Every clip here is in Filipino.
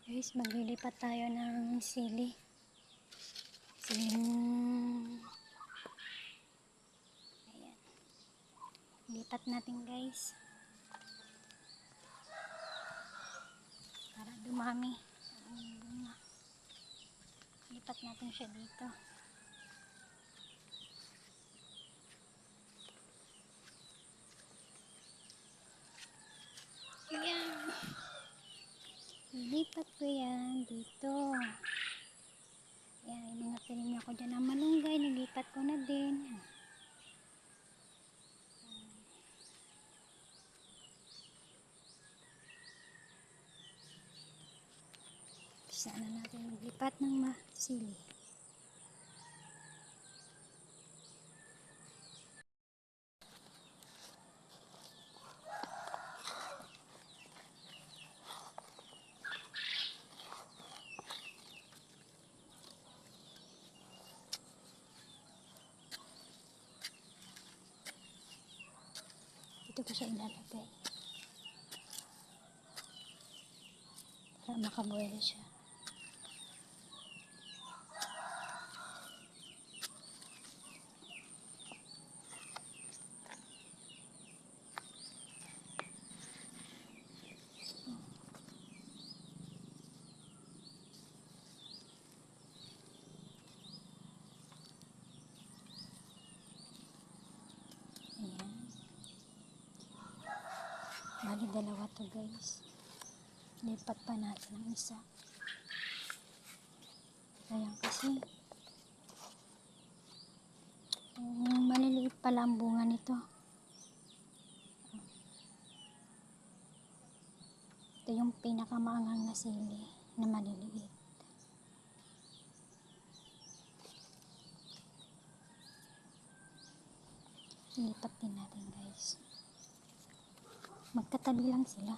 Guys, maglilipat tayo ng siling ayan, lipat natin guys para dumami ang bunga. Lipat natin siya dito. Ayan, lipat ko yan dito. Ayan, yung mga tanim ako dyan ng malunggay, nilipat ko na din. Sana natin maglipat ng sili. Dito ko siya ilalagay para makabuelo siya. Bali dalawa to guys. Lipat pa natin ang isa. Ayan kasi maliliit pala ang bunga nito. Ito yung pinakamaanghang na sili na maliliit. Lipat din natin guys. Magkatabi lang sila.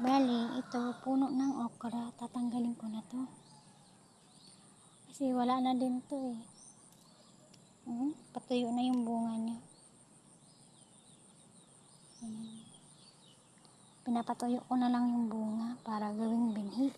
Bali, ito puno ng okra. Tatanggalin ko na to. Kasi wala na din to eh. Patuyo na yung bunga niya. Pinapatuyo ko na lang yung bunga para gawing binhi.